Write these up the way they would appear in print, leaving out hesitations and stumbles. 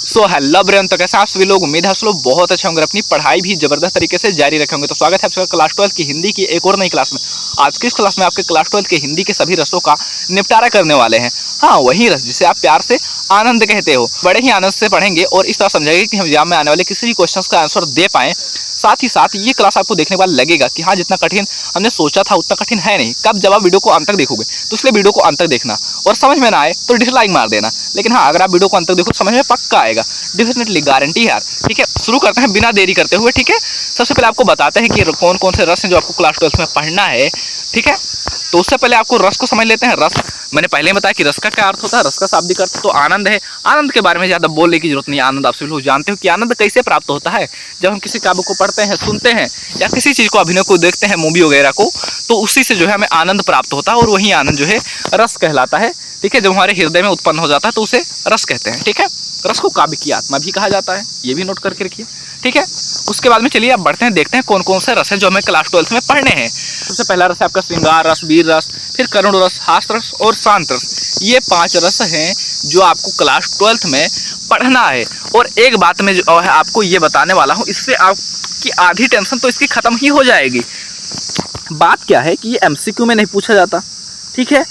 So hello brain, तो कैसे आप सभी लोग, उम्मीद है आप लोग बहुत अच्छे होंगे, अपनी पढ़ाई भी जबरदस्त तरीके से जारी रखेंगे। तो स्वागत है आपका क्लास 12 की हिंदी की एक और नई क्लास में। आज की इस क्लास में आपके क्लास 12 के हिंदी के सभी रसों का निपटारा करने वाले हैं। हाँ, वही रस जिसे आप प्यार से आनंद कहते हो। बड़े ही आनंद से पढ़ेंगे और इस तरह समझेंगे कि हम एग्जाम में आने वाले किसी भी क्वेश्चन का आंसर दे पाएँ। साथ ही साथ ये क्लास आपको देखने के बाद लगेगा कि हाँ, जितना कठिन हमने सोचा था उतना कठिन है नहीं। कब जब आप वीडियो को अंत तक देखोगे तो इसलिए वीडियो को अंत तक देखना, और समझ में ना आए तो डिसलाइक मार देना। लेकिन हाँ, अगर आप वीडियो को अंत तक देखो समझ में पक्का आएगा, डेफिनेटली गारंटी है यार। ठीक है, शुरू करते हैं बिना देरी करते हुए। ठीक है, सबसे पहले आपको बताते हैं कि कौन कौन से रस हैं जो आपको क्लास 12 में पढ़ना है। ठीक है, तो उससे पहले आपको रस को समझ लेते हैं। रस मैंने पहले बताया कि रस का क्या अर्थ होता है। रस का शाब्दिक अर्थ तो आनंद है। आनंद के बारे में ज़्यादा बोलने की जरूरत नहीं है। आनंद आप सभी लोग जानते हो कि आनंद कैसे प्राप्त होता है। जब हम किसी काव्य को पढ़ते हैं, सुनते हैं, या किसी चीज़ को, अभिनय को देखते हैं, मूवी वगैरह को, तो उसी से जो है हमें आनंद प्राप्त होता है, और वही आनंद जो है रस कहलाता है। ठीक है, जब हमारे हृदय में उत्पन्न हो जाता है तो उसे रस कहते हैं। ठीक है, रस को काव्य की आत्मा भी कहा जाता है, ये भी नोट करके रखिए। ठीक है, उसके बाद में चलिए अब बढ़ते हैं, देखते हैं कौन कौन से रस हैं जो हमें क्लास 12 में पढ़ने हैं। सबसे पहला रस है आपका श्रृंगार रस, वीर रस, फिर करुण रस, हास्य रस और शांत रस। ये 5 रस हैं जो आपको क्लास 12 में पढ़ना है। और एक बात में जो है आपको ये बताने वाला हूँ, इससे आपकी आधी टेंशन तो इसकी ख़त्म ही हो जाएगी। बात क्या है कि ये MCQ में नहीं पूछा जाता। ठीक है,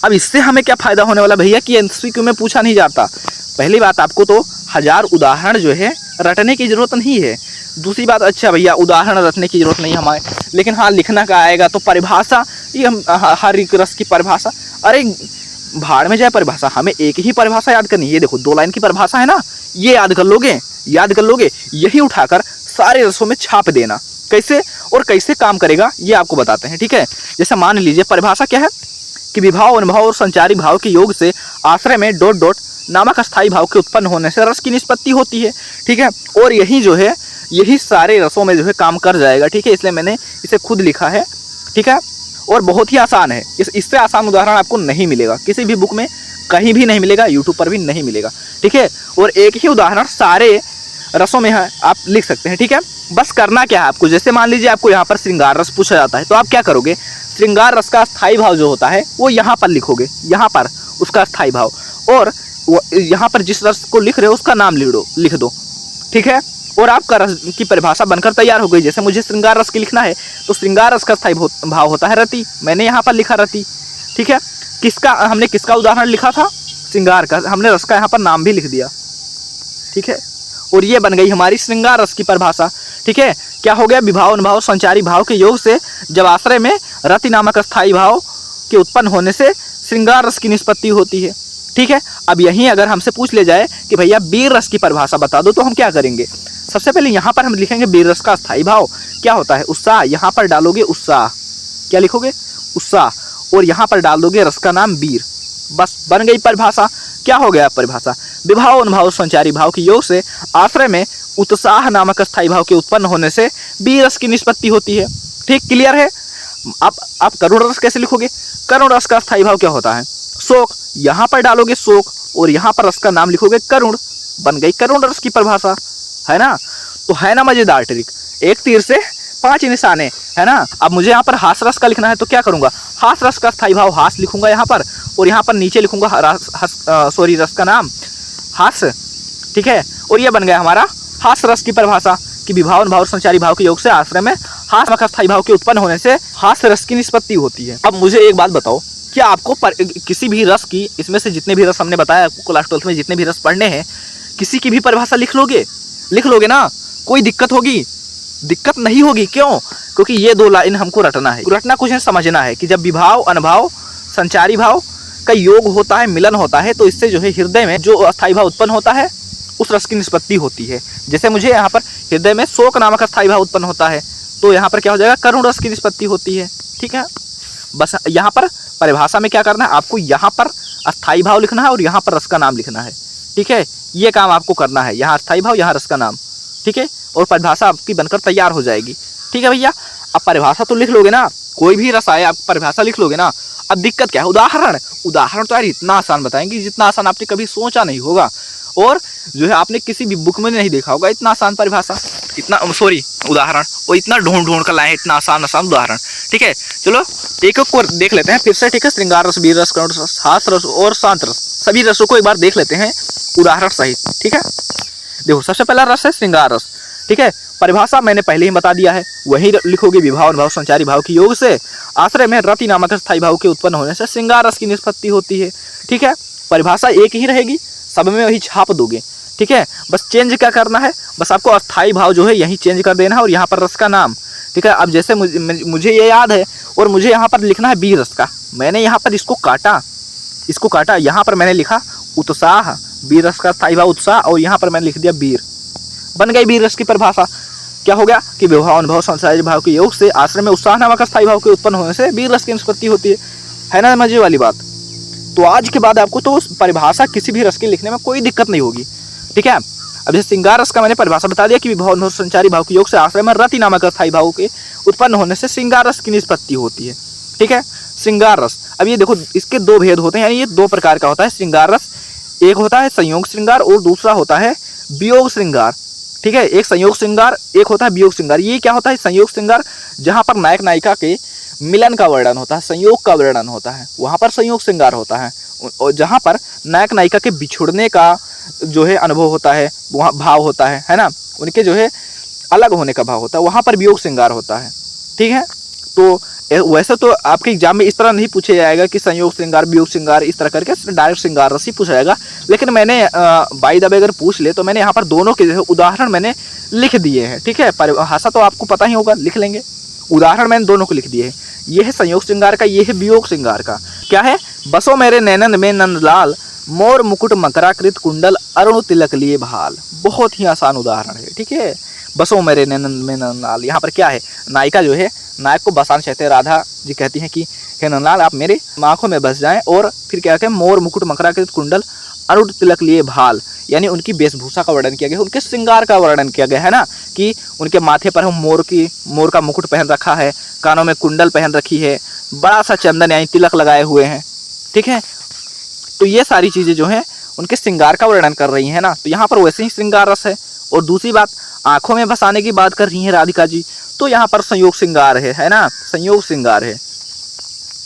अब इससे हमें क्या फ़ायदा होने वाला भैया कि MCQ में पूछा नहीं जाता। पहली बात, आपको तो 1000 उदाहरण जो है रटने की ज़रूरत नहीं है। दूसरी बात, अच्छा भैया उदाहरण रटने की ज़रूरत नहीं हमारे, लेकिन हाँ लिखना का आएगा तो परिभाषा, ये हम हर एक रस की परिभाषा, अरे भाड़ में जाए परिभाषा, हमें एक ही परिभाषा याद करनी है। ये देखो 2 लाइन की परिभाषा है ना, ये याद कर लोगे, यही उठाकर सारे रसों में छाप देना। कैसे और कैसे काम करेगा ये आपको बताते हैं। ठीक है, जैसे मान लीजिए परिभाषा क्या है कि विभाव, अनुभाव और संचारी भाव के योग से आश्रय में ... नामक अस्थायी भाव के उत्पन्न होने से रस की निष्पत्ति होती है। ठीक है, और यही जो है यही सारे रसों में जो है काम कर जाएगा। ठीक है, इसलिए मैंने इसे खुद लिखा है। ठीक है, और बहुत ही आसान है। इससे आसान उदाहरण आपको नहीं मिलेगा किसी भी बुक में, कहीं भी नहीं मिलेगा, यूट्यूब पर भी नहीं मिलेगा। ठीक है, और एक ही उदाहरण सारे रसों में है, आप लिख सकते हैं। ठीक है, बस करना क्या है आपको, जैसे मान लीजिए आपको यहाँ पर श्रृंगार रस पूछा जाता है तो आप क्या करोगे, श्रृंगार रस का स्थायी भाव जो होता है वो यहाँ पर लिखोगे, यहाँ पर उसका स्थायी भाव, और यहाँ पर जिस रस को लिख रहे हो उसका नाम लिख दो। ठीक है, और आपका रस की परिभाषा बनकर तैयार हो गई। जैसे मुझे श्रृंगार रस की लिखना है तो श्रृंगार रस का स्थायी भाव होता है रति, मैंने यहाँ पर लिखा रति। ठीक है, हमने किसका उदाहरण लिखा था, श्रृंगार का, हमने रस का यहाँ पर नाम भी लिख दिया। ठीक है, और ये बन गई हमारी श्रृंगार रस की परिभाषा। ठीक है, क्या हो गया, विभाव, अनुभाव, संचारी भाव के योग से जब आश्रय में रति नामक स्थायी भाव के उत्पन्न होने से श्रृंगार रस की निष्पत्ति होती है। ठीक है, अब यहीं अगर हमसे पूछ ले जाए कि भैया वीर रस की परिभाषा बता दो, तो हम क्या करेंगे, सबसे पहले यहाँ पर हम लिखेंगे वीर रस का स्थायी भाव क्या होता है, उत्साह। यहाँ पर डालोगे उत्साह, क्या लिखोगे, उत्साह, और यहाँ पर डाल दोगे रस का नाम वीर। बस बन गई परिभाषा। क्या हो गया परिभाषा, विभाव, अनुभाव, संचारी भाव के योग से आश्रय में उत्साह नामक स्थायी भाव के उत्पन्न होने से वीर रस की निष्पत्ति होती है। ठीक, क्लियर है। आप करुण रस कैसे लिखोगे, करुण रस का स्थायी भाव क्या होता है, शोक, यहाँ पर डालोगे शोक, और यहाँ पर रस का नाम लिखोगे करुण, बन गई करुण रस की परिभाषा, है ना। तो है ना मजेदार ट्रिक, एक तीर से 5 निशाने, है ना। अब मुझे यहाँ पर हास रस का लिखना है तो क्या करूँगा, हास रस का स्थायी भाव हास लिखूंगा यहाँ पर, और यहाँ पर नीचे लिखूंगा रस का नाम हास। ठीक है, और ये बन गया हमारा हास रस की परिभाषा कि विभाव, अनुभाव, संचारी भाव के योग से आश्रय में हास नामक स्थायी भाव के उत्पन्न होने से हास रस की निष्पत्ति होती है। अब मुझे एक बात बताओ, क्या आपको किसी भी रस की, इसमें से जितने भी रस हमने बताया आपको क्लास 12 में जितने भी रस पढ़ने हैं, किसी की भी परिभाषा लिख लोगे ना, कोई दिक्कत होगी, दिक्कत नहीं होगी। क्यों, क्योंकि ये 2 लाइन हमको रटना है। रटना कुछ नहीं, समझना है कि जब विभाव, अनुभाव, संचारी भाव का योग होता है, मिलन होता है, तो इससे जो है हृदय में जो अस्थायी भाव उत्पन्न होता है उस रस की निष्पत्ति होती है। जैसे मुझे यहाँ पर हृदय में शोक नामक अस्थायी भाव उत्पन्न होता है तो यहाँ पर क्या हो जाएगा, करुण रस की निष्पत्ति होती है। ठीक है, बस यहाँ पर परिभाषा में क्या करना है, आपको यहाँ पर अस्थायी भाव लिखना है और यहाँ पर रस का नाम लिखना है। ठीक है, ये काम आपको करना है, यहाँ अस्थायी भाव, यहाँ रस का नाम। ठीक है, और परिभाषा आपकी बनकर तैयार हो जाएगी। ठीक है भैया, अब परिभाषा तो लिख लोगे ना, कोई भी रस आए आप परिभाषा लिख लोगे ना। अब दिक्कत क्या है, उदाहरण तो यार इतना आसान बताएंगे जितना आसान आपने कभी सोचा नहीं होगा, और जो है आपने किसी भी बुक में नहीं देखा होगा इतना आसान परिभाषा, इतना उदाहरण, और इतना ढूंढ कर लाए इतना आसान उदाहरण। ठीक है, चलो एक को देख लेते हैं फिर से। ठीक है, श्रृंगार रस, वीर रस, करुण रस, हास रस और शांत रस, सभी रसों को एक बार देख लेते हैं उदाहरण सहित। ठीक है, देखो सबसे पहला रस है श्रृंगार रस। ठीक है, परिभाषा मैंने पहले ही बता दिया है, वही लिखोगे। विभाव अनुभाव संचारी भाव के योग से आश्रय में रति नामक स्थायी भाव के उत्पन्न होने से श्रृंगार रस की निष्पत्ति होती है। ठीक है, परिभाषा एक ही रहेगी, सब में वही छाप दोगे। ठीक है, बस चेंज क्या करना है, बस आपको अस्थाई भाव जो है यही चेंज कर देना है और यहाँ पर रस का नाम। ठीक है, अब जैसे मुझे ये याद है और मुझे यहाँ पर लिखना है बीर रस का, मैंने यहाँ पर इसको काटा, यहाँ पर मैंने लिखा उत्साह, बीर रस का स्थायी भाव उत्साह, और यहाँ पर मैंने लिख दिया बीर, बन गई बीर रस की परिभाषा। क्या हो गया कि विभाव अनुभव संचारी भाव के योग से आश्रय में उत्साह नामक स्थायी भाव के उत्पन्न होने से बीर रस की निष्पत्ति होती है ना, मजे वाली बात। तो आज के बाद आपको तो परिभाषा किसी भी रस के लिखने में कोई दिक्कत नहीं होगी। ठीक है, अब जैसे श्रृंगार रस का मैंने परिभाषा बता दिया कि विभाव अनुभव संचारी भाव के योग से आश्रय में रति नामक स्थायी भाव के उत्पन्न होने से श्रृंगार रस की निष्पत्ति होती है। ठीक है, श्रृंगार रस, अब ये देखो इसके दो भेद होते हैं, यानी ये दो प्रकार का होता है श्रृंगार रस। एक होता है संयोग श्रृंगार और दूसरा होता है वियोग श्रृंगार। ठीक है, एक संयोग श्रृंगार, एक होता है वियोग श्रृंगार। ये क्या होता है, संयोग श्रृंगार जहाँ पर नायक नायिका के मिलन का वर्णन होता है, संयोग का वर्णन होता है, वहाँ पर संयोग श्रृंगार होता है। और जहाँ पर नायक नायिका के बिछुड़ने का जो है अनुभव होता है, वहाँ भाव होता है ना, उनके जो है अलग होने का भाव होता है, वहाँ पर वियोग श्रृंगार होता है। ठीक है, तो वैसे तो आपके एग्जाम में इस तरह नहीं पूछा जाएगा कि संयोग श्रृंगार वियोग श्रृंगार इस तरह करके, डायरेक्ट श्रृंगार रस ही पूछा जाएगा। लेकिन मैंने बाई द वे अगर पूछ ले तो मैंने यहाँ पर दोनों के जो है उदाहरण मैंने लिख दिए हैं। ठीक है, परिभाषा तो आपको पता ही होगा, लिख लेंगे, उदाहरण मैंने दोनों को लिख दिए हैं। ये है संयोग श्रृंगार का, ये है वियोग श्रृंगार का। क्या है, बसो मेरे नैनन में नंदलाल, मोर मुकुट मकराकृत कुंडल, अरुण तिलक लिए भाल। बहुत ही आसान उदाहरण है। ठीक है, बसो मेरे नैनन में नंदलाल, यहाँ पर क्या है, नायिका जो है नायक को बसाना चाहते हैं, राधा जी कहती हैं कि हे नंदलाल आप मेरे आंखों में बस जाएं, और फिर क्या कहते हैं, मोर मुकुट मकराकृत कुंडल अरुण तिलक लिए भाल, यानी उनकी वेशभूषा का वर्णन किया गया, उनके श्रृंगार का वर्णन किया गया है ना, कि उनके माथे पर हम मोर का मुकुट पहन रखा है, कानों में कुंडल पहन रखी है, बड़ा सा चंदन यानी तिलक लगाए हुए हैं। ठीक है, तो ये सारी चीज़ें जो हैं उनके श्रृंगार का वर्णन कर रही हैं ना, तो यहाँ पर वैसे ही श्रृंगार रस है। और दूसरी बात, आंखों में बसाने की बात कर रही हैं राधिका जी, तो यहाँ पर संयोग श्रृंगार है ना, संयोग श्रृंगार है,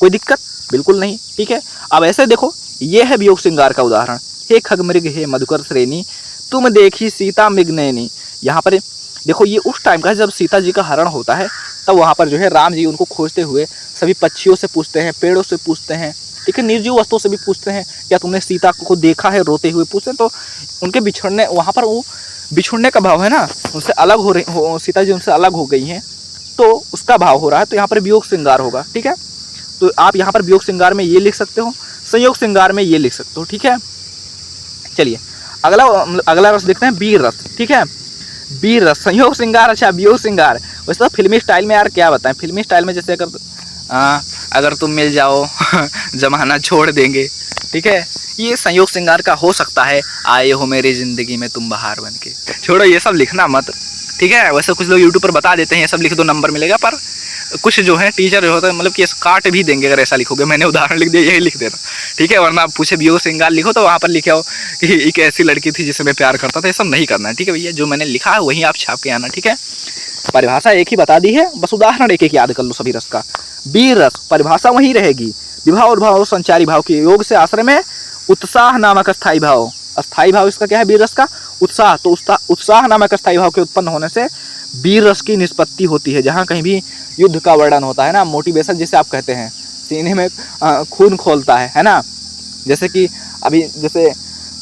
कोई दिक्कत बिल्कुल नहीं। ठीक है, अब ऐसे देखो, ये है वियोग श्रृंगार का उदाहरण। हे खगमृग हे मधुकर श्रेणी, तुम देखी सीता मृगनयनी। यहाँ पर देखो, ये उस टाइम का है जब सीता जी का हरण होता है, तब वहाँ पर जो है राम जी उनको खोजते हुए सभी पक्षियों से पूछते हैं, पेड़ों से पूछते हैं, ठीक है, निर्जीव वस्तुओं से भी पूछते हैं, क्या तुमने सीता को देखा है, रोते हुए पूछते हैं। तो उनके बिछड़ने, वहाँ पर वो बिछुड़ने का भाव है ना, उनसे अलग सीता जी उनसे अलग हो गई हैं, तो उसका भाव हो रहा है, तो यहाँ पर वियोग श्रृंगार होगा। ठीक है, तो आप यहाँ पर वियोग श्रृंगार में ये लिख सकते हो, संयोग श्रृंगार में ये लिख सकते हो। ठीक है, चलिए अगला रस देखते हैं, वीर रस। ठीक है, वीर रस, संयोग श्रृंगार, अच्छा वियोग श्रृंगार। वैसे तो फिल्मी स्टाइल में यार क्या बताएं, फिल्मी स्टाइल में जैसे अगर तुम मिल जाओ जमाना छोड़ देंगे। ठीक है, ये संयोग श्रृंगार का हो सकता है, आए हो मेरी ज़िंदगी में तुम बहार बन के। छोड़ो ये सब लिखना मत। ठीक है, वैसे कुछ लोग यूट्यूब पर बता देते हैं ये सब लिख दो नंबर मिलेगा, पर कुछ जो है टीचर जो होता है मतलब कि काट भी देंगे अगर ऐसा लिखोगे। मैंने उदाहरण लिख दिया, यही लिख देना। ठीक है, वरना आप पूछे वियोग श्रृंगार लिखो तो वहाँ पर लिखे हो कि एक ऐसी लड़की थी जिसे मैं प्यार करता था, ये सब नहीं करना है। ठीक है भैया, जो मैंने लिखा है वही आप छाप के आना। ठीक है, परिभाषा एक ही बता दी है, बस उदाहरण एक एक याद कर लो सभी रस का। वीर रस, परिभाषा वही रहेगी, विभाव और भाव संचारी भाव के योग से आश्रय में उत्साह नामक स्थायी भाव, अस्थायी भाव इसका क्या है, वीर रस का उत्साह, तो उत्साह नामक स्थायी भाव के उत्पन्न होने से वीर रस की निष्पत्ति होती है। जहाँ कहीं भी युद्ध का वर्णन होता है ना, मोटिवेशन जिसे आप कहते हैं, सीने में खून खोलता है ना। जैसे कि अभी जैसे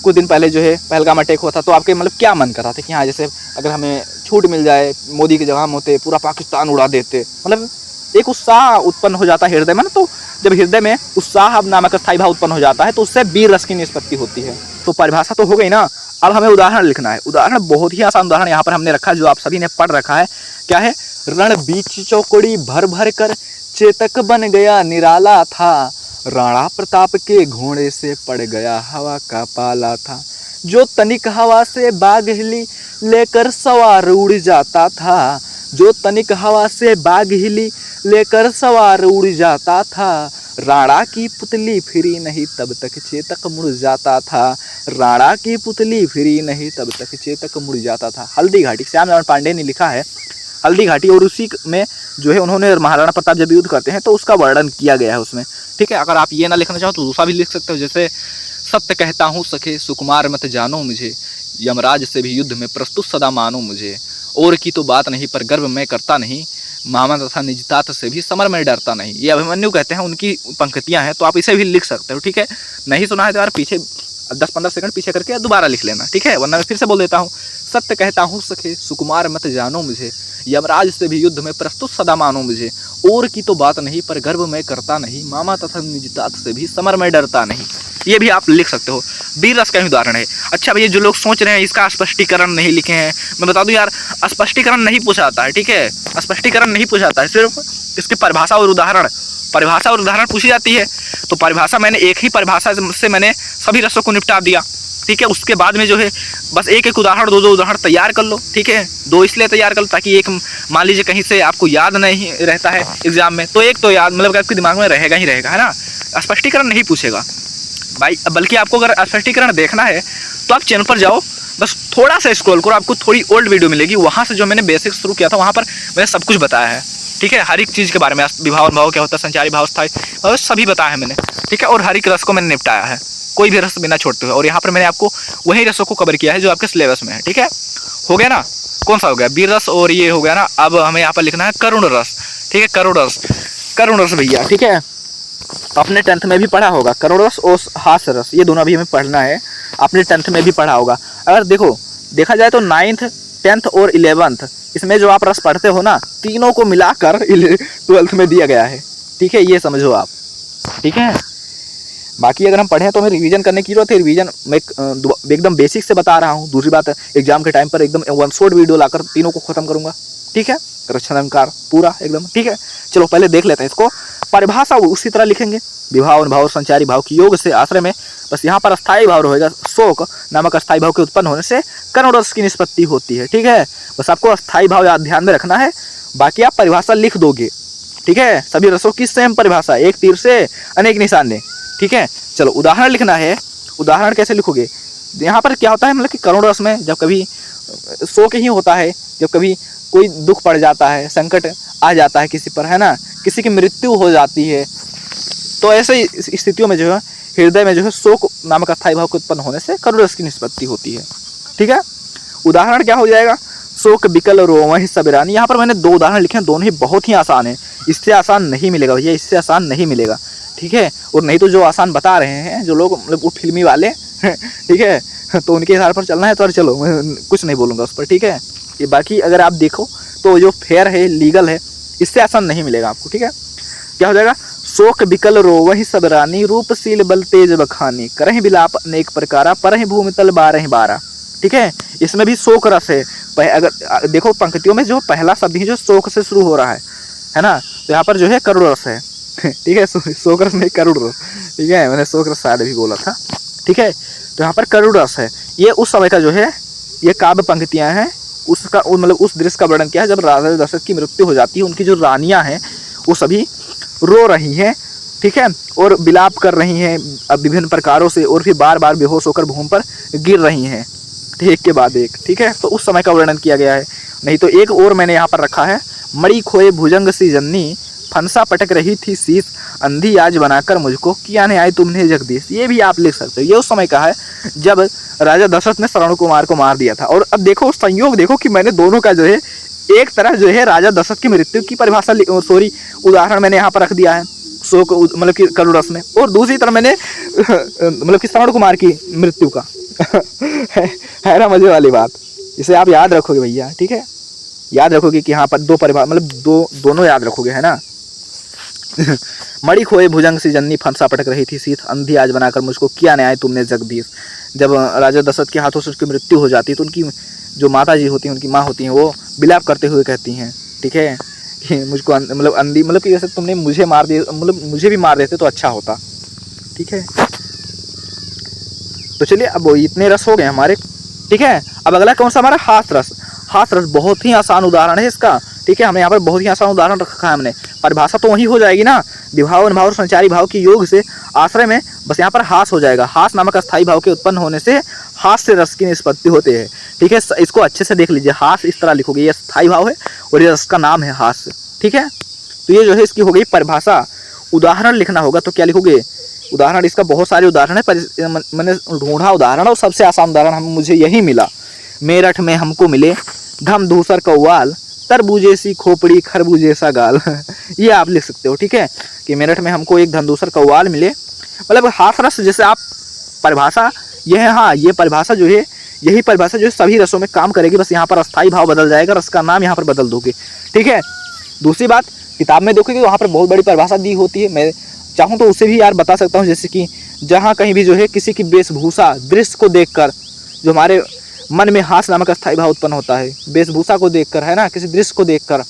कुछ दिन पहले जो है पहलगाम अटैक हुआ था, तो आपके मतलब क्या मन कर रहा था कि हाँ जैसे अगर हमें छूट मिल जाए, मोदी की जगह हम होते, पूरा पाकिस्तान उड़ा देते, मतलब एक उत्साह उत्पन्न हो जाता है हृदय में ना। तो जब हृदय में उत्साह नामक स्थायी भाव उत्पन्न हो जाता है तो उससे वीर रस की निष्पत्ति होती है। तो परिभाषा तो हो गई ना, अब हमें उदाहरण लिखना है। उदाहरण बहुत ही आसान उदाहरण यहाँ पर हमने रखा है, जो आप सभी ने पढ़ रखा है। क्या है, रण बीच चौकड़ी भर भर कर चेतक बन गया निराला था, राणा प्रताप के घोड़े से पड़ गया हवा का पाला था, जो तनिक हवा से बाग हिली लेकर सवार उड़ जाता था, जो तनिक हवा से बाग हिली लेकर सवार उड़ जाता था, राणा की पुतली फिरी नहीं तब तक चेतक मुड़ जाता था, राणा की पुतली फिरी नहीं तब तक चेतक मुड़ जाता था। हल्दी घाटी, श्यामनारायण पांडे ने लिखा है हल्दी घाटी, और उसी में जो है उन्होंने महाराणा प्रताप जब युद्ध करते हैं तो उसका वर्णन किया गया है उसमें। ठीक है, अगर आप ये ना लिखना चाहो तो दूसरा भी लिख सकते हो, जैसे सत्य कहता हूँ सखे सुकुमार मत जानो मुझे, यमराज से भी युद्ध में प्रस्तुत सदा मानो मुझे। और की तो बात नहीं पर गर्व मैं करता नहीं, मामा तथा निजतात से भी समर में डरता नहीं। ये अभिमन्यु कहते हैं, उनकी पंक्तियां हैं, तो आप इसे भी लिख सकते हो। ठीक है, नहीं सुना है तो यार पीछे 10-15 सेकंड पीछे करके दोबारा लिख लेना। ठीक है, वरना मैं फिर से बोल देता हूँ। सत्य कहता हूँ सखे सुकुमार मत जानो मुझे, यमराज से भी युद्ध में प्रस्तुत सदा मानो मुझे। और की तो बात नहीं पर गर्व मैं करता नहीं, मामा तथा निजतात से भी समर में डरता नहीं। ये भी आप लिख सकते हो, वीर रस का ही उदाहरण है। अच्छा भैया, जो लोग सोच रहे हैं इसका स्पष्टीकरण नहीं लिखे हैं, मैं बता दूं यार, स्पष्टीकरण नहीं पूछा जाता है। ठीक है, स्पष्टीकरण नहीं पूछा जाता है, सिर्फ इसकी परिभाषा और उदाहरण पूछी जाती है। तो परिभाषा मैंने एक ही परिभाषा से मैंने सभी रसों को निपटा दिया। ठीक है, उसके बाद में जो है बस एक एक उदाहरण, दो उदाहरण तैयार कर लो। ठीक है, 2 इसलिए तैयार कर लो ताकि एक मान लीजिए कहीं से आपको याद नहीं रहता है एग्जाम में, तो एक तो याद मतलब आपके दिमाग में रहेगा ही रहेगा, है ना। स्पष्टीकरण नहीं पूछेगा भाई, बल्कि आपको अगर स्पष्टीकरण देखना है तो आप चैनल पर जाओ, बस थोड़ा सा स्क्रॉल करो, आपको थोड़ी ओल्ड वीडियो मिलेगी, वहाँ से जो मैंने बेसिक शुरू किया था वहाँ पर मैंने सब कुछ बताया है। ठीक है, हर एक चीज़ के बारे में, विभाव भाव क्या होता है, संचारी भाव, स्थायी भाव, सभी बताया है मैंने। ठीक है, और हर एक रस को मैंने निपटाया है, कोई भी रस बिना छोड़ते हुए। और यहाँ पर मैंने आपको वही रसों को कवर किया है जो आपके सिलेबस में है। ठीक है, हो गया ना। कौन सा हो गया, वीर रस और ये हो गया ना। अब हमें यहाँ पर लिखना है करुण रस। ठीक है, करुण रस भैया। ठीक है, आपने 10th में भी पढ़ा होगा करुण रस और हास्य रस, ये दोनों अभी हमें पढ़ना है। आपने 10th में भी पढ़ा होगा। अगर देखा जाए तो 9th, 10th और 11th इसमें जो आप रस पढ़ते हो ना, तीनों को मिलाकर 12th में दिया गया है। ठीक है, ये समझो आप। ठीक है, बाकी अगर हम पढ़ें तो हमें रिवीजन करने की जरूरत है। रिवीजन मैं एकदम बेसिक से बता रहा हूँ। दूसरी बात, एग्जाम के टाइम पर एकदम वन शॉट वीडियो लाकर तीनों को खत्म करूंगा। ठीक है, रक्षा अलंकार पूरा एकदम। ठीक है, चलो पहले देख लेते हैं इसको। परिभाषा उसी तरह लिखेंगे, विभाव भाव संचारी भाव की योग से आश्रय में, बस यहाँ पर अस्थायी भाव रहेगा। शोक नामक अस्थायी भाव के उत्पन्न होने से करुण रस की निष्पत्ति होती है। ठीक है, बस आपको अस्थायी भाव याद ध्यान में रखना है, बाकी आप परिभाषा लिख दोगे। ठीक है, सभी रसों की सेम परिभाषा, एक तीर से अनेक निशाने। ठीक है, चलो उदाहरण लिखना है। उदाहरण कैसे लिखोगे, यहाँ पर क्या होता है, मतलब कि करुण रस में जब कभी शोक ही होता है, जब कभी कोई दुख पड़ जाता है, संकट आ जाता है किसी पर, है ना, किसी की मृत्यु हो जाती है, तो ऐसे स्थितियों में जो है हृदय में जो है शोक नामक अस्थायी भाव के उत्पन्न होने से करुण रस की निष्पत्ति होती है। ठीक है, उदाहरण क्या हो जाएगा, शोक बिकल रोमहि सबरानी। यहाँ पर मैंने 2 उदाहरण लिखे हैं, दोनों ही बहुत ही आसान है। इससे आसान नहीं मिलेगा भैया, इससे आसान नहीं मिलेगा। ठीक है, और नहीं तो जो आसान बता रहे हैं जो लोग, मतलब वो फिल्मी वाले ठीक है, तो उनके आधार पर चलना है। तो चलो मैं कुछ नहीं बोलूँगा उस पर। ठीक है, ये बाकी अगर आप देखो तो जो फेयर है, लीगल है, इससे आसान नहीं मिलेगा आपको। ठीक है, क्या हो जाएगा, शोक बिकल रोवहि सब रानी, रूपशील बल तेज बखानी, करहि बिलाप अनेक प्रकारा, परहि भूमि तल बारहि बारा। ठीक है, इसमें भी शोक रस है। अगर देखो पंक्तियों में जो पहला शब्द ही जो शोक से शुरू हो रहा है ना, तो यहाँ पर जो है करुण रस है। ठीक है, शोक रस नहीं करुण रस। ठीक है, मैंने शोक रस शायद भी बोला था। ठीक है, तो यहाँ पर करुण रस है। ये उस समय का जो है, ये काव्य पंक्तियाँ हैं, उसका मतलब उस दृश्य का वर्णन किया है जब राजा दशरथ की मृत्यु हो जाती है। उनकी जो रानियाँ हैं वो सभी रो रही हैं। ठीक है, और विलाप कर रही हैं अब विभिन्न प्रकारों से, और फिर बार बार बेहोश होकर भूमि पर गिर रही हैं एक के बाद एक। ठीक है, तो उस समय का वर्णन किया गया है। नहीं तो एक और मैंने यहाँ पर रखा है, मणि खोए भुजंग सी जन्नी, फंसा पटक रही थी शीश, अंधी आज बनाकर मुझको, किया ने आए तुमने जगदीश। ये भी आप लिख सकते हो। ये उस समय का है जब राजा दशरथ ने श्रवण कुमार को मार दिया था। और अब देखो संयोग देखो कि मैंने दोनों का जो है, एक तरह जो है राजा दशरथ की मृत्यु की परिभाषा उदाहरण मैंने यहाँ पर रख दिया है शोक मतलब कि करुण रस में, और दूसरी तरफ मैंने मतलब कि श्रवण कुमार की मृत्यु का है ना मजे वाली बात। इसे आप याद रखोगे भैया। ठीक है, याद रखोगे कि यहाँ पर 2 परिभाषा, मतलब दोनों याद रखोगे, है ना। मणि खोए भुजंग सी जन्नी, फंसा पटक रही थी शीत, अंधी आज बनाकर मुझको, किया न्याय तुमने जगदीश। जब राजा दशरथ के हाथों से उसकी मृत्यु हो जाती है तो उनकी जो माता जी होती हैं, उनकी माँ होती हैं, वो विलाप करते हुए कहती हैं, ठीक है, कि मुझको मतलब अंधी, मतलब कि जैसे तुमने मुझे मार दिया, मतलब मुझे भी मार देते तो अच्छा होता। ठीक है, तो चलिए अब इतने रस हो गए हमारे। ठीक है, अब अगला कौन सा हमारा, हास रस। हास रस बहुत ही आसान उदाहरण है इसका। ठीक है, हमने यहाँ पर बहुत ही आसान उदाहरण रखा है हमने। परिभाषा तो वही हो जाएगी ना, विभाव अनुभाव और संचारी भाव की योग से आश्रय में, बस यहाँ पर हास हो जाएगा। हास नामक अस्थायी भाव के उत्पन्न होने से हास्य रस की निष्पत्ति होती है। ठीक है, इसको अच्छे से देख लीजिए। हास इस तरह लिखोगे, ये स्थायी भाव है और ये रस का नाम है हास्य। ठीक है, तो ये जो है इसकी हो गई परिभाषा। उदाहरण लिखना होगा तो क्या लिखोगे, उदाहरण इसका बहुत सारे उदाहरण है, पर मैंने ढूंढा उदाहरण और सबसे आसान उदाहरण मुझे यही मिला। मेरठ में हमको मिले घम धूसर कव्वाल, तरबूजे सी खोपड़ी खरबूजे सा गाल। ये आप लिख सकते हो, ठीक है, कि मेरठ में हमको एक धनधूसर कव्वाल मिले, मतलब हाथ रस जैसे आप परिभाषा ये है। हाँ, ये परिभाषा जो है, यही परिभाषा जो है सभी रसों में काम करेगी, बस यहाँ पर अस्थाई भाव बदल जाएगा, रस का नाम यहाँ पर बदल दोगे, ठीक है। दूसरी बात, किताब में देखोगे वहाँ पर बहुत बड़ी परिभाषा दी होती है, मैं चाहूँ तो उसे भी यार बता सकता हूँ। जैसे कि जहाँ कहीं भी जो है किसी की वेशभूषा दृश्य को देखकर जो हमारे मन में हास नामक अस्थाई भाव उत्पन्न होता है, वेशभूषा को देखकर, है ना, किसी दृश्य को देखकर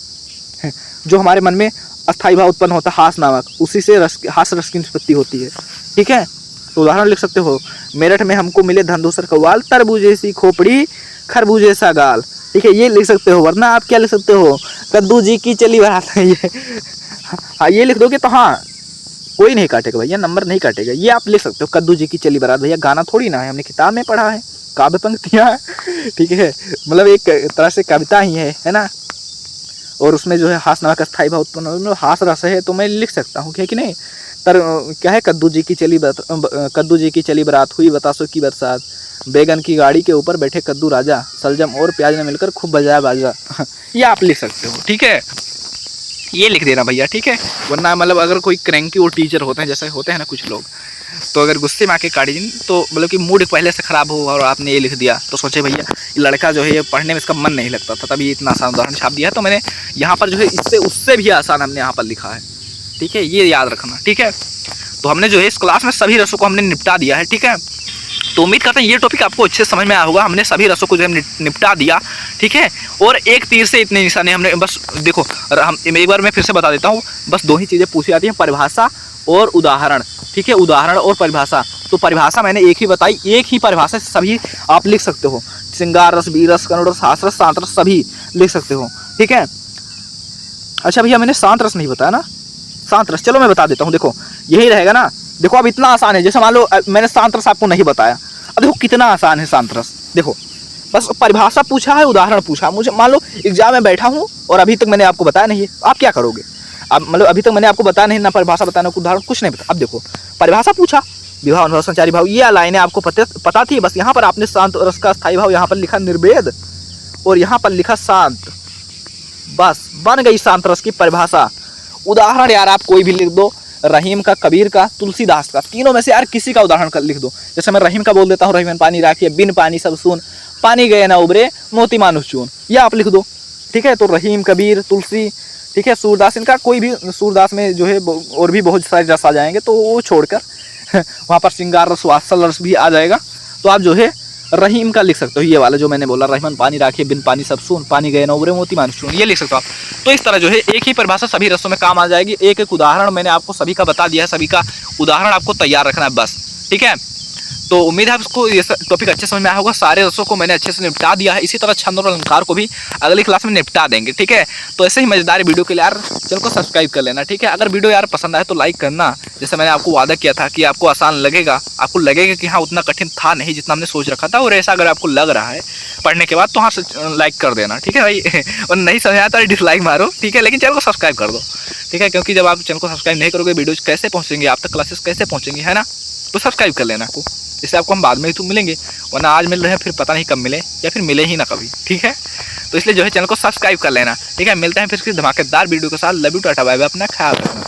जो हमारे मन में अस्थाई भाव उत्पन्न होता है हास नामक, उसी से हास रस की निष्पत्ति होती है, ठीक है। तो उदाहरण लिख सकते हो, मेरठ में हमको मिले धनधूसर कव्वाल, तरबूजे सी खोपड़ी खरबूजे सा गाल, ठीक है, ये लिख सकते हो। वरना आप क्या लिख सकते हो, कद्दू जी की चली बारात है ये। हाँ, ये लिख दोगे तो हाँ कोई नहीं काटेगा भैया, नंबर नहीं काटेगा, ये आप लिख सकते हो, कद्दू जी की चली बारात। भैया गाना थोड़ी ना है, हमने किताब में पढ़ा है, काव्य पंक्तियाँ, ठीक है, मतलब एक तरह से कविता ही है ना। और उसमें जो है हास नामक अस्थाई भाव उत्पन्न, हास रस है, तो मैं लिख सकता हूँ, कि नहीं। क्या है, कद्दू जी की चली बारात, हुई बतासों की बरसात, बैगन की गाड़ी के ऊपर बैठे कद्दू राजा, सलजम और प्याज ने मिलकर खूब बजाया बाजा। ये आप लिख सकते हो, ठीक है, ये लिख देना भैया, ठीक है। वरना मतलब अगर कोई क्रैंकी और टीचर होते हैं, जैसे होते हैं ना कुछ लोग, तो अगर गुस्से में आके काटी दिन, तो मतलब कि मूड पहले से ख़राब हो और आपने ये लिख दिया, तो सोचे भैया ये लड़का जो है ये पढ़ने में इसका मन नहीं लगता था, तभी इतना आसान उदाहरण छाप दिया। तो मैंने यहाँ पर जो है इससे उससे भी आसान हमने यहाँ पर लिखा है, ठीक है, ये याद रखना, ठीक है। तो हमने जो है इस क्लास में सभी रसों को हमने निपटा दिया है, ठीक है। तो उम्मीद करते हैं ये टॉपिक आपको अच्छे समझ में आया होगा। हमने सभी रसों को जो है निपटा दिया, ठीक है। और एक तीर से इतने निशाने हमने, बस देखो, हम एक बार मैं फिर से बता देता हूँ, बस दो ही चीज़ें पूछी जाती हैं, परिभाषा और उदाहरण, ठीक है, उदाहरण और परिभाषा। तो परिभाषा मैंने एक ही बताई, एक ही परिभाषा से सभी आप लिख सकते हो, श्रृंगार रस, बीर रस, करुण रस, हास रस, शांत रस, सभी लिख सकते हो, ठीक है। अच्छा भैया, मैंने शांत रस नहीं बताया ना, शांत रस, चलो मैं बता देता हूँ, देखो यही रहेगा ना। देखो अब इतना आसान है, जैसे मान लो मैंने शांत रस आपको नहीं बताया, अब देखो कितना आसान है शांत रस। देखो बस परिभाषा पूछा है, उदाहरण पूछा, मुझे मान लो एग्जाम में बैठा हूँ और अभी तक मैंने आपको बताया नहीं है, आप क्या करोगे। अब मतलब अभी तक मैंने आपको बताया नहीं, ना परिभाषा बताया, ना उदाहरण, कुछ नहीं बताया। अब देखो परिभाषा पूछा, विभाव, अनुभव, संचारी भाव, ये लाइनें आपको पता थी, बस यहाँ पर आपने शांत रस का स्थायी भाव यहाँ पर लिखा निर्वेद और यहाँ पर लिखा शांत, बस बन गई शांत रस की परिभाषा। उदाहरण यार आप कोई भी लिख दो, रहीम का, कबीर का, तुलसीदास का, तीनों में से यार किसी का उदाहरण लिख दो। जैसे मैं रहीम का बोल देता हूँ, रहीमन पानी राखिए, बिन पानी सब सून, पानी गए ना उबरे, मोती मानुष चून, ये आप लिख दो, ठीक है। तो रहीम, कबीर, तुलसी, ठीक है, सूरदास, इनका कोई भी, सूरदास में जो है और भी बहुत सारे रस आ जाएंगे, तो वो छोड़कर वहाँ पर श्रृंगार रस, वात्सल रस भी आ जाएगा। तो आप जो है रहीम का लिख सकते हो, ये वाला जो मैंने बोला, रहीमन पानी राखिए, बिन पानी सब सून, पानी गए ना उबरे, मोती मानुष चून, ये लिख सकते हो आप। तो इस तरह जो है एक ही परिभाषा सभी रसों में काम आ जाएगी। एक एक उदाहरण मैंने आपको सभी का बता दिया है, सभी का उदाहरण आपको तैयार रखना है बस, ठीक है। तो उम्मीद है आपको ये टॉपिक अच्छे समझ में आया होगा। सारे रसों को मैंने अच्छे से निपटा दिया है, इसी तरह छंद और अलंकार को भी अगली क्लास में निपटा देंगे, ठीक है। तो ऐसे ही मजेदार वीडियो के लिए यार चैनल को सब्सक्राइब कर लेना, ठीक है। अगर वीडियो यार पसंद आए तो लाइक करना, जैसे मैंने आपको वादा किया था कि आपको आसान लगेगा, आपको लगेगा कि हाँ उतना कठिन था नहीं जितना हमने सोच रखा था, और ऐसा अगर आपको लग रहा है पढ़ने के बाद तो हाँ लाइक कर देना, ठीक है भाई। और नहीं समझ आया तो डिसलाइक मारो, ठीक है, लेकिन चैनल को सब्सक्राइब कर दो, ठीक है, क्योंकि जब आप चैनल को सब्सक्राइब नहीं करोगे वीडियोज कैसे पहुँचेंगे आप तक, क्लासेस कैसे पहुँचेंगे, है ना। तो सब्सक्राइब कर लेना आपको, इससे आपको हम बाद में ही तो मिलेंगे, वरना आज मिल रहे हैं फिर पता नहीं कब मिले, या फिर मिले ही ना कभी, ठीक है। तो इसलिए जो है चैनल को सब्सक्राइब कर लेना, ठीक है। मिलते हैं फिर धमाकेदार वीडियो के साथ। Love you, tata, bye bye, अपना ख्याल रखना।